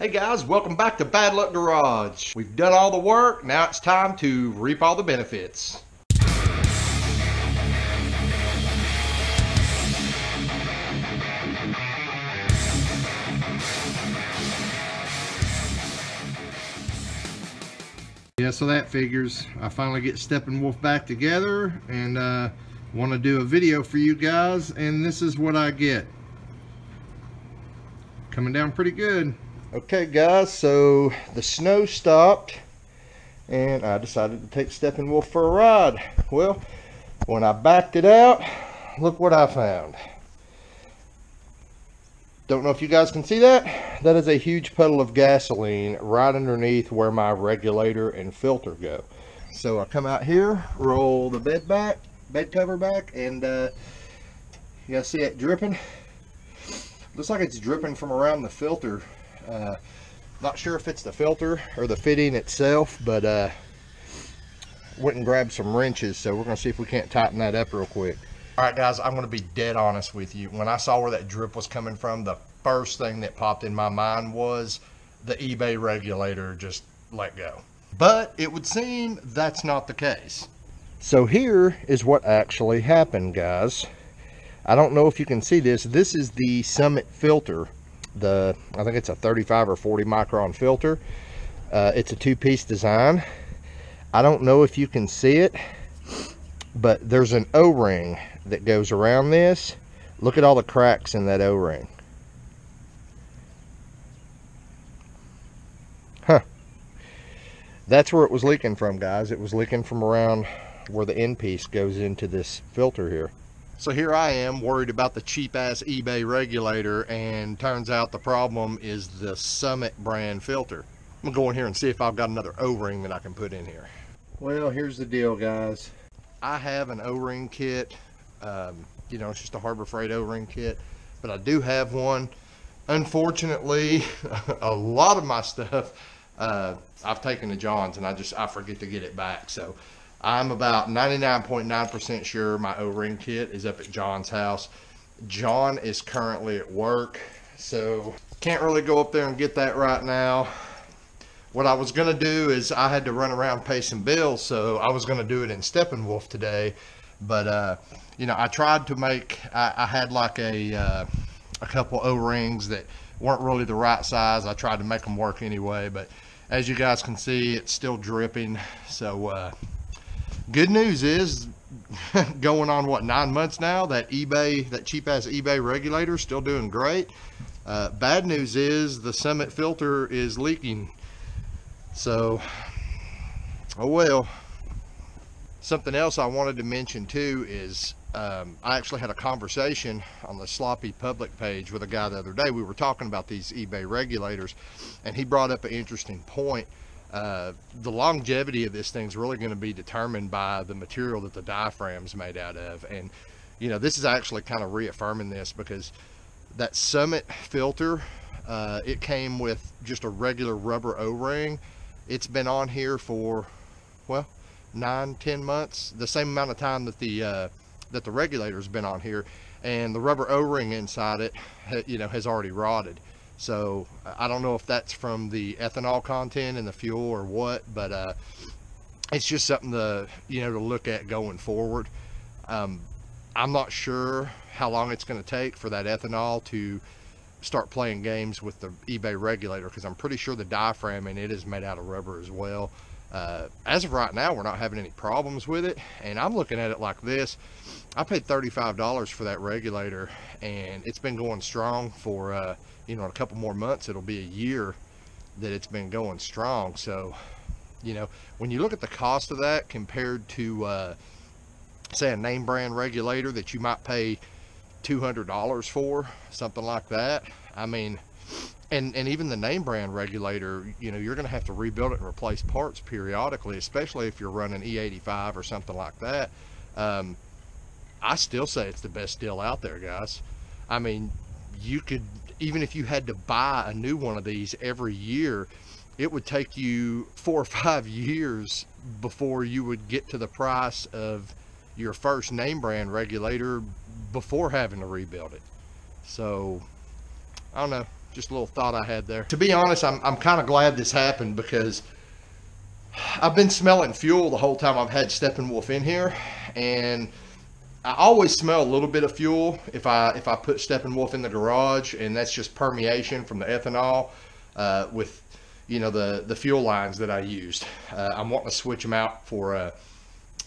Hey guys, welcome back to Bad Luck Garage. We've done all the work, now it's time to reap all the benefits. Yeah, so that figures. I finally get SteppinWolf back together and want to do a video for you guys, and this is what I get. Coming down pretty good. Okay guys, so the snow stopped and I decided to take SteppinWolf for a ride. Well, when I backed it out, look what I found. Don't know if you guys can see that. That is a huge puddle of gasoline right underneath where my regulator and filter go. So I come out here, roll the bed cover back, and you guys see it dripping? Looks like it's dripping from around the filter. Not sure if it's the filter or the fitting itself, but went and grabbed some wrenches, so we're gonna see if we can't tighten that up real quick. All right guys, I'm gonna be dead honest with you. When I saw where that drip was coming from, the first thing that popped in my mind was the eBay regulator just let go. But it would seem that's not the case. So here is what actually happened, guys. I don't know if you can see this. This is the Summit filter. I think it's a 35 or 40 micron filter. It's a two-piece design. I don't know if you can see it, but there's an O-ring that goes around this. Look at all the cracks in that O-ring. Huh. That's where it was leaking from, guys. It was leaking from around where the end piece goes into this filter here. So here I am worried about the cheap ass eBay regulator, and turns out the problem is the Summit brand filter. I'm gonna go in here and see if I've got another O-ring that I can put in here. Well, here's the deal, guys. I have an O-ring kit. You know, it's just a Harbor Freight O-ring kit, but I do have one. Unfortunately, a lot of my stuff I've taken to John's, and I forget to get it back. So I'm about 99.9% sure my O-ring kit is up at John's house. John is currently at work, so can't really go up there and get that right now. What I was gonna do is I had to run around pay some bills, so I was gonna do it in SteppinWolf today. But you know, I tried to make, I had like a couple O-rings that weren't really the right size. I tried to make them work anyway, but as you guys can see, it's still dripping. So good news is, going on what, 9 months now, that cheap ass eBay regulator is still doing great. Bad news is the Summit filter is leaking. So, oh well. Something else I wanted to mention too is I actually had a conversation on the Sloppy Public page with a guy the other day. We were talking about these eBay regulators, and he brought up an interesting point. The longevity of this thing's really going to be determined by the material that the diaphragm's made out of. And you know, this is actually kind of reaffirming this, because that Summit filter, it came with just a regular rubber O-ring. It's been on here for, well, 9-10 months, the same amount of time that the regulator's been on here, and the rubber O-ring inside it, you know, has already rotted. So I don't know if that's from the ethanol content in the fuel or what, but it's just something to, you know, to look at going forward. I'm not sure how long it's going to take for that ethanol to start playing games with the eBay regulator, because I'm pretty sure the diaphragm in it is made out of rubber as well. As of right now, we're not having any problems with it, and I'm looking at it like this. I paid $35 for that regulator, and it's been going strong for you know, in a couple more months it'll be a year that it's been going strong. So you know, when you look at the cost of that compared to say a name brand regulator that you might pay $200 for, something like that, I mean, and even the name brand regulator, you know, you're going to have to rebuild it and replace parts periodically, especially if you're running E85 or something like that. I still say it's the best deal out there, guys. I mean, you could, even if you had to buy a new one of these every year, it would take you 4 or 5 years before you would get to the price of your first name brand regulator before having to rebuild it. So I don't know, Just a little thought I had there. To be honest, I'm kind of glad this happened, because I've been smelling fuel the whole time I've had SteppinWolf in here, and I always smell a little bit of fuel if I put SteppinWolf in the garage, and that's just permeation from the ethanol with, you know, the fuel lines that I used. I'm wanting to switch them out for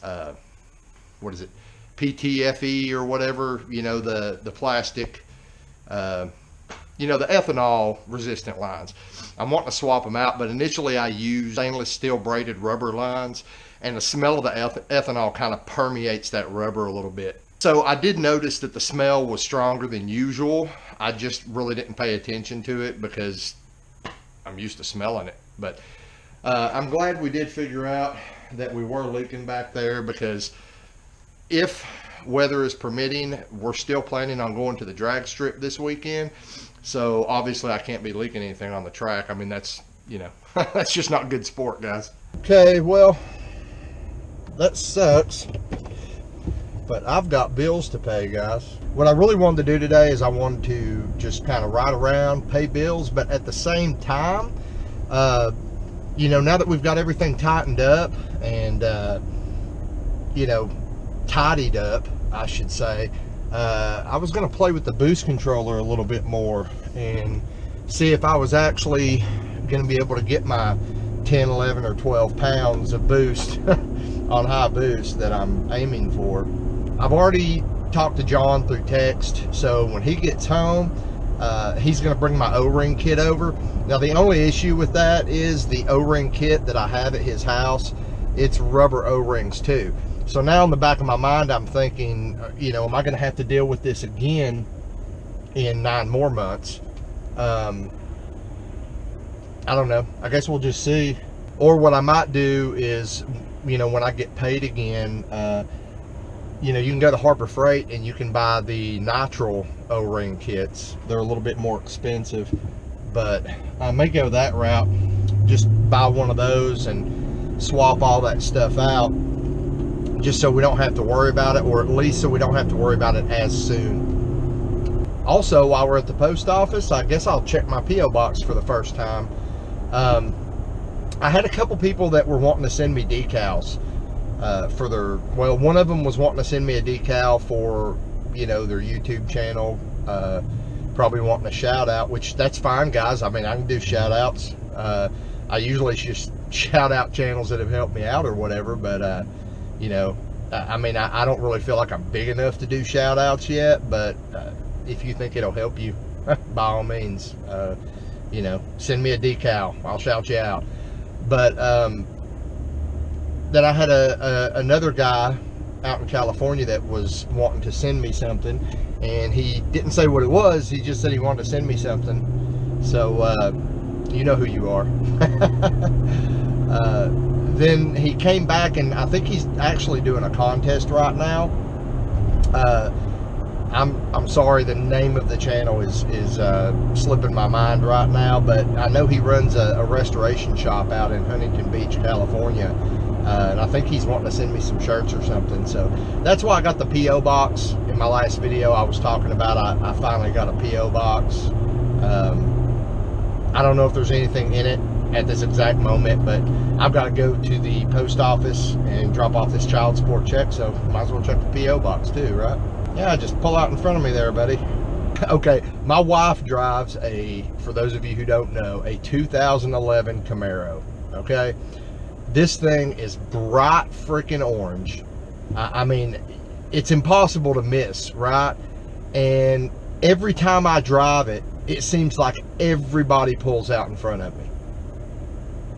what is it, PTFE or whatever, you know, the plastic, you know, the ethanol resistant lines. I'm wanting to swap them out, but initially I used stainless steel braided rubber lines, and the smell of the ethanol kind of permeates that rubber a little bit. So I did notice that the smell was stronger than usual. I just really didn't pay attention to it because I'm used to smelling it. But I'm glad we did figure out that we were leaking back there, because if weather is permitting, we're still planning on going to the drag strip this weekend. So obviously I can't be leaking anything on the track. I mean, that's, you know, that's just not good sport, guys. Okay, well, that sucks, but I've got bills to pay, guys. What I really wanted to do today is I wanted to just kind of ride around, pay bills, but at the same time, you know, now that we've got everything tightened up and, you know, tidied up, I should say, I was going to play with the boost controller a little bit more and see if I was actually going to be able to get my 10, 11, or 12 pounds of boost on high boost that I'm aiming for. I've already talked to John through text, so when he gets home, he's going to bring my O-ring kit over. Now, the only issue with that is the O-ring kit that I have at his house, it's rubber O-rings too. So now in the back of my mind, I'm thinking, you know, am I going to have to deal with this again in 9 more months? I don't know. I guess we'll just see. Or what I might do is, you know, when I get paid again, you know, you can go to Harbor Freight and you can buy the nitrile O-ring kits. They're a little bit more expensive, but I may go that route. Just buy one of those and swap all that stuff out, just so we don't have to worry about it, or at least so we don't have to worry about it as soon. Also, while we're at the post office, I guess I'll check my P.O. box for the first time. I had a couple people that were wanting to send me decals for their, well, one of them was wanting to send me a decal for, you know, their YouTube channel, probably wanting a shout out, which that's fine, guys. I mean, I can do shout outs. I usually just shout out channels that have helped me out or whatever, but you know, I mean, I don't really feel like I'm big enough to do shout outs yet, but if you think it'll help you, by all means, you know, send me a decal. I'll shout you out. But then I had another guy out in California that was wanting to send me something, and he didn't say what it was. He just said he wanted to send me something. So you know who you are. Then he came back, and I think he's actually doing a contest right now. I'm sorry, the name of the channel is slipping my mind right now, but I know he runs a restoration shop out in Huntington Beach, California, and I think he's wanting to send me some shirts or something. So that's why I got the P.O. box. In my last video I was talking about I finally got a P.O. box. I don't know if there's anything in it at this exact moment, but I've got to go to the post office and drop off this child support check, so might as well check the P.O. box too, right? Yeah, just pull out in front of me there, buddy. Okay, my wife drives for those of you who don't know, a 2011 Camaro, okay? This thing is bright freaking orange. I mean, it's impossible to miss, right? And every time I drive it, it seems like everybody pulls out in front of me.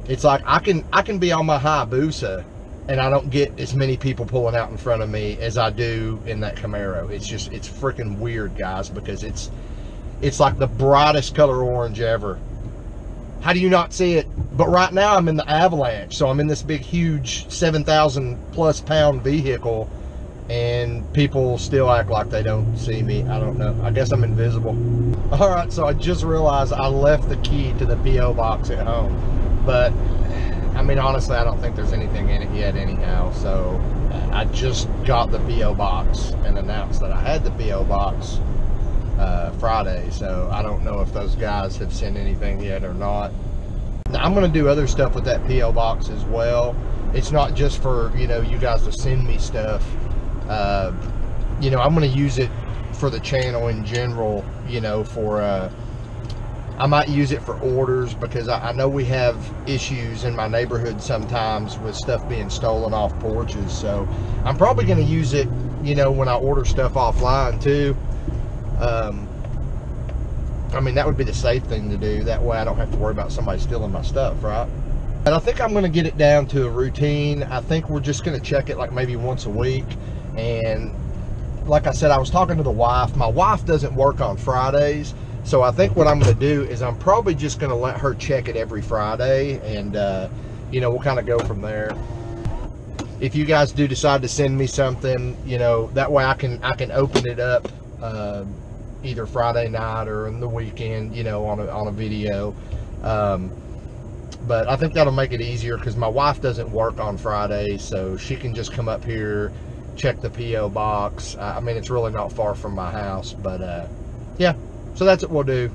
It's like I can be on my Hayabusa and I don't get as many people pulling out in front of me as I do in that Camaro. It's freaking weird, guys, because it's like the brightest color orange ever. How do you not see it? But right now I'm in the Avalanche, so I'm in this big, huge 7,000 plus pound vehicle, and people still act like they don't see me. I don't know. I guess I'm invisible. All right, so I just realized I left the key to the P.O. box at home, but I mean, honestly, I don't think there's anything in it yet anyhow. So I just got the P.O. box and announced that I had the P.O. box. Friday, so I don't know if those guys have sent anything yet or not. Now, I'm going to do other stuff with that P.O. box as well. It's not just for, you know, you guys to send me stuff. You know, I'm going to use it for the channel in general, you know, for I might use it for orders, because I know we have issues in my neighborhood sometimes with stuff being stolen off porches. So I'm probably going to use it, you know, when I order stuff offline too. I mean, that would be the safe thing to do. That way I don't have to worry about somebody stealing my stuff, right? And I think I'm going to get it down to a routine. I think we're just going to check it like maybe once a week. And like I said, I was talking to the wife. My wife doesn't work on Fridays. So I think what I'm going to do is I'm probably just going to let her check it every Friday. And, you know, we'll kind of go from there. If you guys do decide to send me something, you know, that way I can open it up either Friday night or in the weekend, you know, on a video. But I think that'll make it easier, because my wife doesn't work on Fridays, so she can just come up here, check the P.O. box. I mean, it's really not far from my house, but yeah, so that's what we'll do.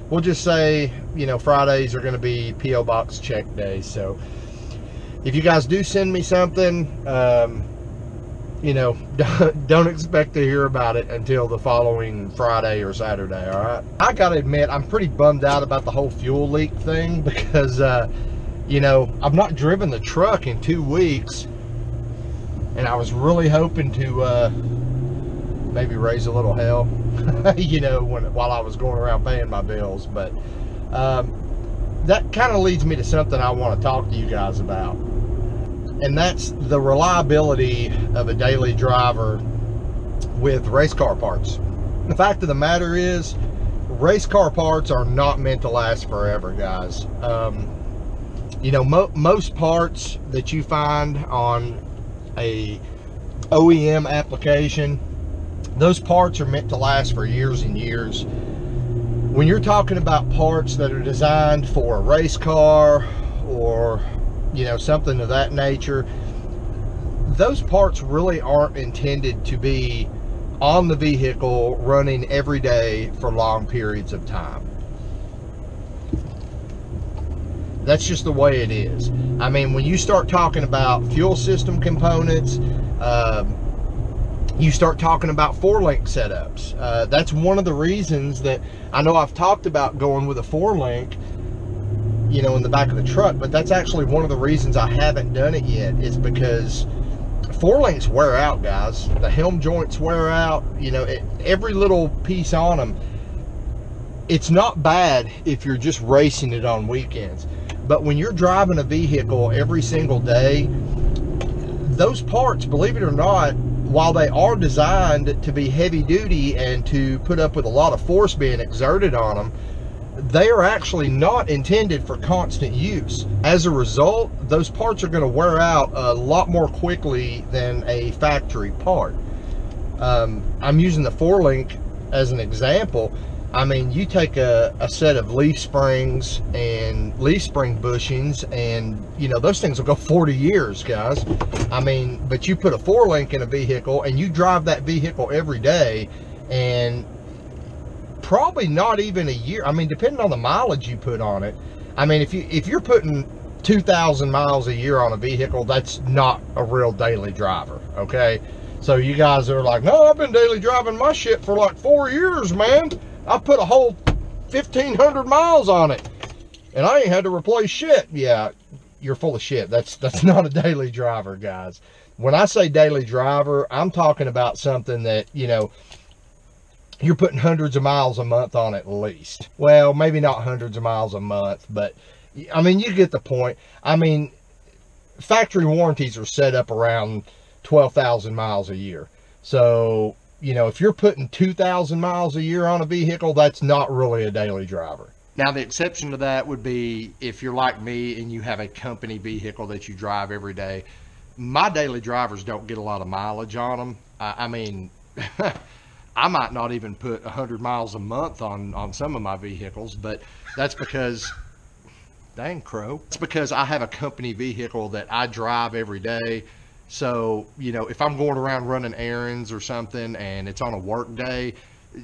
We'll just say, you know, Fridays are going to be P.O. box check days. So if you guys do send me something, you know, don't expect to hear about it until the following Friday or Saturday, all right? I gotta admit, I'm pretty bummed out about the whole fuel leak thing, because, you know, I've not driven the truck in 2 weeks, and I was really hoping to maybe raise a little hell, you know, while I was going around paying my bills. But that kind of leads me to something I want to talk to you guys about. And that's the reliability of a daily driver with race car parts. The fact of the matter is, race car parts are not meant to last forever, guys. You know, most parts that you find on a OEM application, those parts are meant to last for years and years. When you're talking about parts that are designed for a race car or, you know, something of that nature, those parts really aren't intended to be on the vehicle running every day for long periods of time. That's just the way it is. I mean, when you start talking about fuel system components, you start talking about 4-link setups. That's one of the reasons that I know I've talked about going with a 4-link, you know, in the back of the truck, but that's actually one of the reasons I haven't done it yet, is because 4-links wear out, guys. The helm joints wear out, you know, every little piece on them. It's not bad if you're just racing it on weekends, but when you're driving a vehicle every single day, those parts, believe it or not, while they are designed to be heavy duty and to put up with a lot of force being exerted on them, they are actually not intended for constant use. As a result, those parts are going to wear out a lot more quickly than a factory part. I'm using the 4-link as an example. I mean, you take a set of leaf springs and leaf spring bushings, and you know, those things will go 40 years, guys. I mean, but you put a 4-link in a vehicle and you drive that vehicle every day, and probably not even a year. I mean, depending on the mileage you put on it. I mean, if you're putting 2,000 miles a year on a vehicle, that's not a real daily driver, okay? So you guys are like, no, I've been daily driving my shit for like 4 years, man. I put a whole 1,500 miles on it, and I ain't had to replace shit. Yeah, you're full of shit. That's not a daily driver, guys. When I say daily driver, I'm talking about something that, you know, you're putting hundreds of miles a month on at least. Well, maybe not hundreds of miles a month, but I mean, you get the point. I mean, factory warranties are set up around 12,000 miles a year. So, you know, if you're putting 2,000 miles a year on a vehicle, that's not really a daily driver. Now, the exception to that would be if you're like me and you have a company vehicle that you drive every day. My daily drivers don't get a lot of mileage on them. I mean, I might not even put 100 miles a month on some of my vehicles, but that's because, dang crow, it's because I have a company vehicle that I drive every day. So, you know, if I'm going around running errands or something and it's on a work day,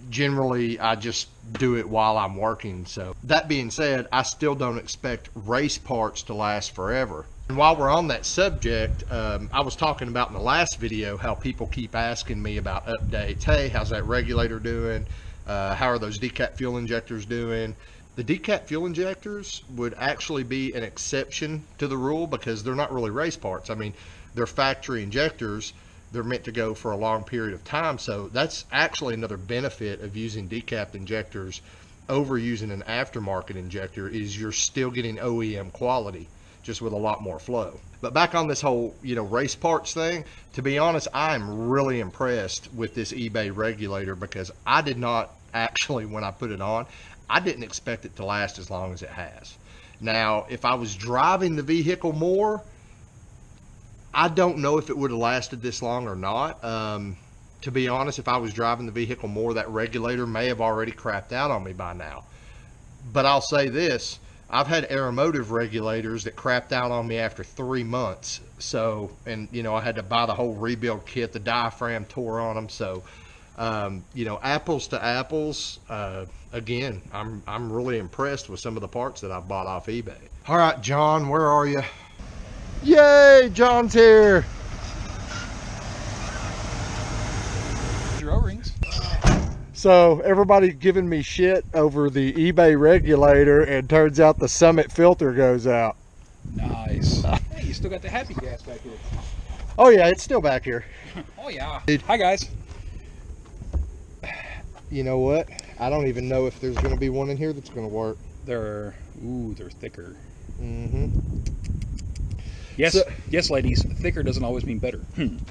generally I just do it while I'm working. So that being said, I still don't expect race parts to last forever. And while we're on that subject, I was talking about in the last video how people keep asking me about updates. Hey, how's that regulator doing? How are those decap fuel injectors doing? The decap fuel injectors would actually be an exception to the rule because they're not really race parts. I mean, they're factory injectors. They're meant to go for a long period of time. So that's actually another benefit of using decapped injectors over using an aftermarket injector, is you're still getting OEM quality, just with a lot more flow. But back on this whole, race parts thing, to be honest, I'm really impressed with this eBay regulator, because I did not actually, when I put it on, I didn't expect it to last as long as it has. Now, if I was driving the vehicle more, I don't know if it would have lasted this long or not. To be honest, if I was driving the vehicle more, that regulator may have already crapped out on me by now. But I'll say this, I've had Aeromotive regulators that crapped out on me after 3 months. So, and I had to buy the whole rebuild kit, the diaphragm tore on them. So, apples to apples, again, I'm really impressed with some of the parts that I've bought off eBay. All right, John, where are you? Yay, John's here. Your O-rings. So everybody giving me shit over the eBay regulator, and turns out the Summit filter goes out. Nice. Hey, you still got the happy gas back here. Oh yeah, it's still back here. Oh yeah. Hi guys. You know what? I don't even know if there's going to be one in here that's going to work. They're thicker. Mm-hmm. Yes, yes, ladies. Thicker doesn't always mean better.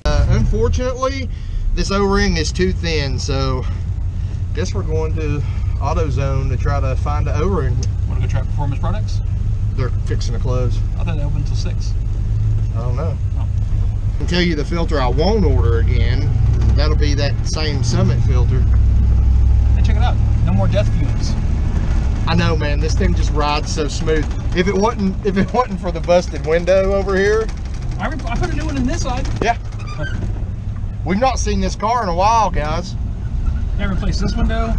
Unfortunately, this O-ring is too thin, so guess we're going to AutoZone to try to find an O-ring. Want to go try Performance Products? They're fixing to close. I thought they opened until 6. I don't know. Oh. I can tell you the filter I won't order again. That'll be that same Summit filter. Hey, check it out. No more death fumes. I know, man. This thing just rides so smooth. If it wasn't for the busted window over here, I put a new one in this side. yeah. We've not seen this car in a while, guys. I replaced this window,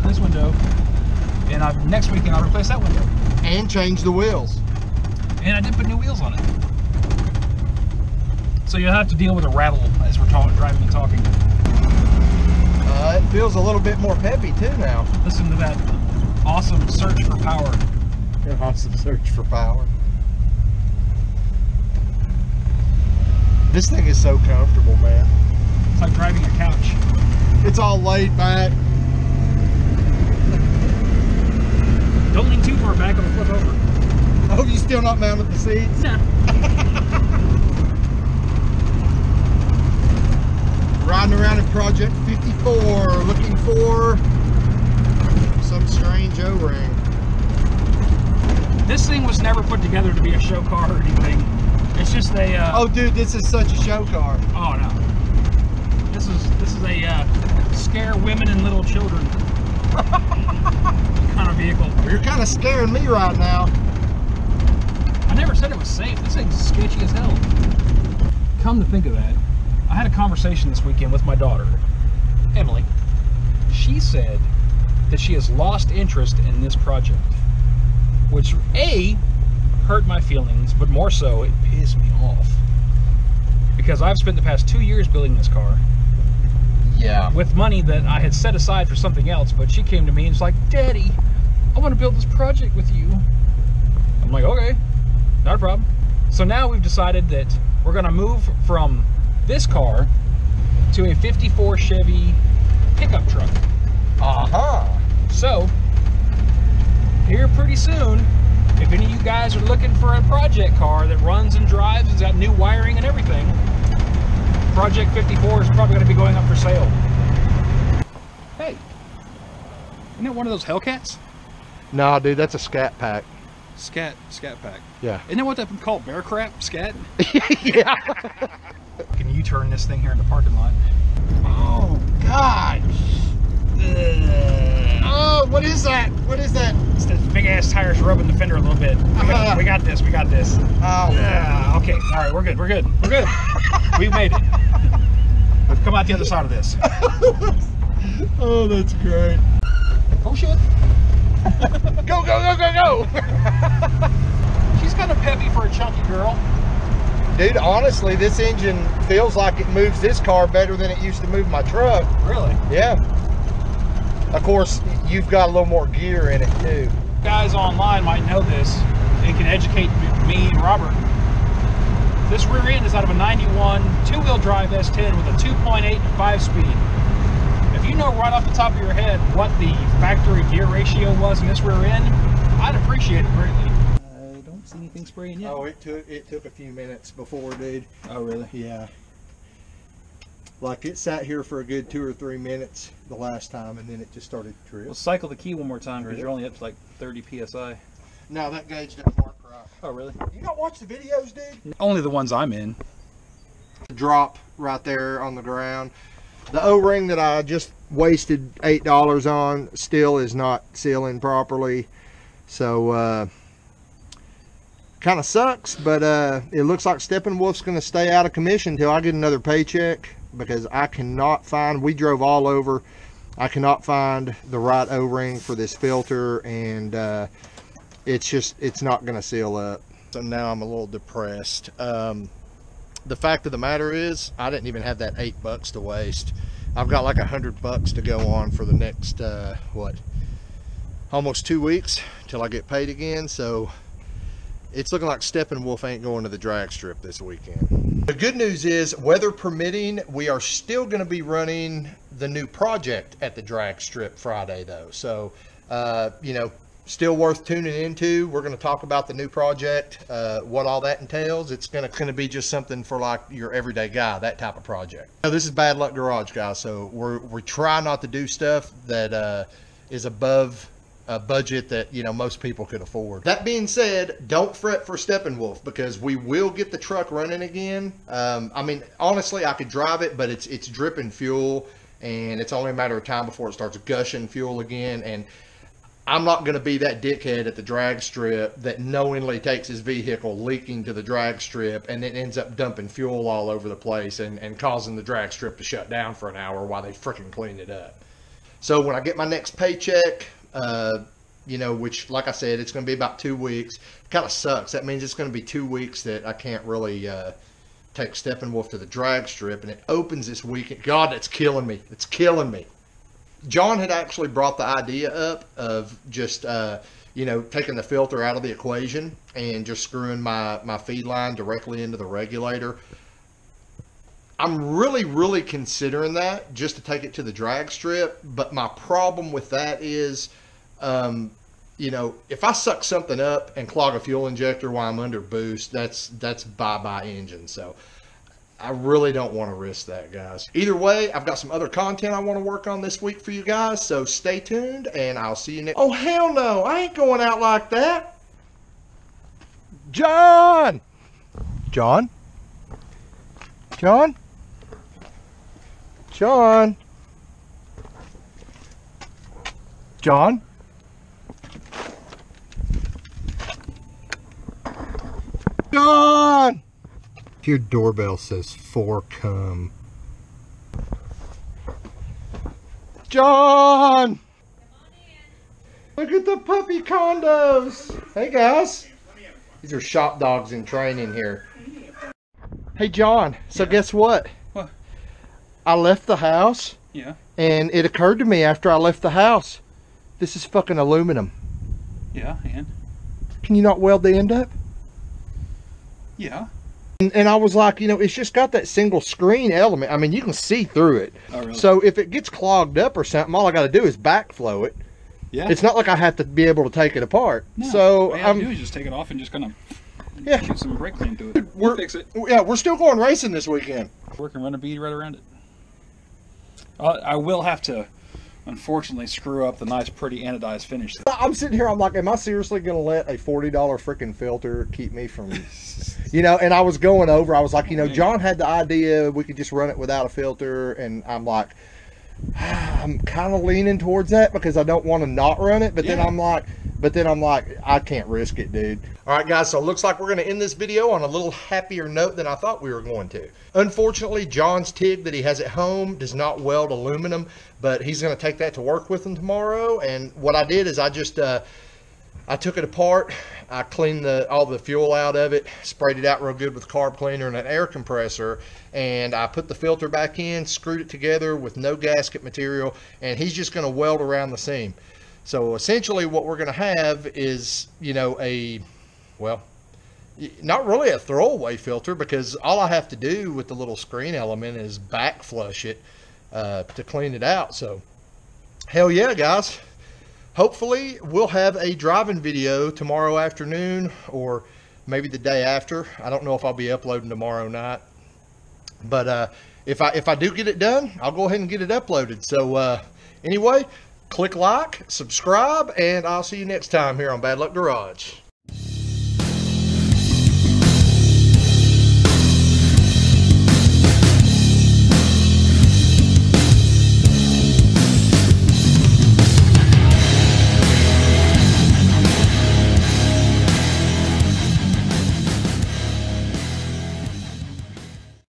and next weekend I'll replace that window. And change the wheels. And I did put new wheels on it. So you'll have to deal with a rattle as we're driving and talking. It feels a little bit more peppy too now. Listen to that awesome search for power. Awesome search for power. This thing is so comfortable, man. It's like driving a couch. It's all laid back. Don't lean too far back, it'll flip over. I hope you still not mounted the seats. Nah. Riding around in Project 54, looking for some strange O-ring. This thing was never put together to be a show car or anything. It's just a. Oh, dude, this is such a show car. Oh no. This is a scare women and little children kind of vehicle. You're kind of scaring me right now. I never said it was safe. This thing's sketchy as hell. Come to think of that, I had a conversation this weekend with my daughter, Emily. She said that she has lost interest in this project, which A, hurt my feelings, but more so, it pissed me off. Because I've spent the past 2 years building this car. Yeah. With money that I had set aside for something else, but she came to me and was like, Daddy, I want to build this project with you. I'm like, okay, not a problem. So now we've decided that we're going to move from this car to a 54 Chevy pickup truck. Uh-huh. So, here pretty soon, if any of you guys are looking for a project car that runs and drives, has got new wiring and everything, Project 54 is probably going to be going up for sale. Hey, isn't that one of those Hellcats? Nah, dude, that's a Scat Pack. Scat Pack. Yeah. Isn't that what they call bear crap? Scat? Yeah. Can you turn this thing here in the parking lot? Oh, God. Oh, what is that? What is that? It's the big ass tires rubbing the fender a little bit. We got this. We got this. Oh, yeah. Okay. All right. We're good. We're good. We're good. We've made it. We've come out the other side of this. Oh, that's great. Oh shit. Go, go, go, go, go! She's kind of peppy for a chunky girl. Dude, honestly, this engine feels like it moves this car better than it used to move my truck. Really? Yeah. Of course, you've got a little more gear in it too. Guys online might know this. It can educate me and Robert. This rear end is out of a 91 two-wheel drive S10 with a 2.8 and 5-speed. If you know right off the top of your head what the factory gear ratio was in this rear end, I'd appreciate it greatly. I don't see anything spraying yet. Oh, it took a few minutes before, dude. Oh, really? Yeah. Like it sat here for a good 2 or 3 minutes the last time, and then it just started to drip. Well, cycle the key one more time because you're only up to like 30 psi. No, that gauge doesn't work right. Oh, really? You not watch the videos, dude? Only the ones I'm in. Drop right there on the ground. The O-ring that I just wasted $8 on still is not sealing properly. So, kind of sucks, but it looks like SteppinWolf's going to stay out of commission until I get another paycheck, because I cannot find, we drove all over, I cannot find the right O-ring for this filter, and it's not going to seal up. So now I'm a little depressed. The fact of the matter is, I didn't even have that $8 to waste. I've got like $100 to go on for the next what, almost 2 weeks till I get paid again. So it's looking like SteppinWolf ain't going to the drag strip this weekend. The good news is, weather permitting, we are still going to be running the new project at the drag strip Friday though. So you know, still worth tuning into. We're going to talk about the new project, what all that entails. It's going to be just something for like your everyday guy, that type of project. Now, this is Bad Luck Garage, guys, so we try not to do stuff that is above a budget that, you know, most people could afford. That being said, don't fret for SteppinWolf, because we will get the truck running again. I mean, honestly, I could drive it, but it's dripping fuel, and it's only a matter of time before it starts gushing fuel again. And I'm not going to be that dickhead at the drag strip that knowingly takes his vehicle leaking to the drag strip and then ends up dumping fuel all over the place and causing the drag strip to shut down for an hour while they freaking clean it up. So when I get my next paycheck, you know, which, like I said, it's going to be about 2 weeks. Kind of sucks. That means it's going to be 2 weeks that I can't really take SteppinWolf to the drag strip, and it opens this weekend. God, that's killing me. It's killing me. John had actually brought the idea up of just, you know, taking the filter out of the equation and just screwing my feed line directly into the regulator. I'm really considering that, just to take it to the drag strip. But my problem with that is, you know, if I suck something up and clog a fuel injector while I'm under boost, that's bye-bye engine. So I really don't want to risk that, guys. Either way, I've got some other content I want to work on this week for you guys, so stay tuned, and I'll see you next. Oh, hell no, I ain't going out like that. John! John? John? John? John? John! Your doorbell says "for come." John! Look at the puppy condos. Hey guys. These are shop dogs in training here. Hey John, so guess what? What? I left the house. Yeah. And it occurred to me after I left the house, this is fucking aluminum. Yeah, and? Can you not weld the end up? Yeah. And I was like, you know, it's just got that single screen element. I mean, you can see through it. Oh, really? So if it gets clogged up or something, all I got to do is backflow it. Yeah. It's not like I have to be able to take it apart. No, so all you have to do is just take it off and just kind of shoot some brake clean to it. We'll fix it. Yeah, we're still going racing this weekend. Work and run a bead right around it. I will have to, unfortunately, screw up the nice, pretty anodized finish. I'm sitting here, I'm like, am I seriously going to let a $40 freaking filter keep me from, you know, and I was going over, I was like, you know, John had the idea we could just run it without a filter, and I'm like, I'm kind of leaning towards that because I don't want to not run it, but then I'm like, I can't risk it, dude. All All right, guys, so it looks like we're going to end this video on a little happier note than I thought we were going to. Unfortunately, John's TIG that he has at home does not weld aluminum, but he's going to take that to work with him tomorrow. And what I did is I just, I took it apart, I cleaned all the fuel out of it, sprayed it out real good with carb cleaner and an air compressor, and I put the filter back in, screwed it together with no gasket material, and he's just going to weld around the seam. So essentially what we're going to have is, you know, well, not really a throwaway filter, because all I have to do with the little screen element is back flush it to clean it out. So hell yeah, guys. Hopefully we'll have a driving video tomorrow afternoon, or maybe the day after. I don't know if I'll be uploading tomorrow night, but if I do get it done, I'll go ahead and get it uploaded. So anyway, click like, subscribe, and I'll see you next time here on Bad Luck Garage.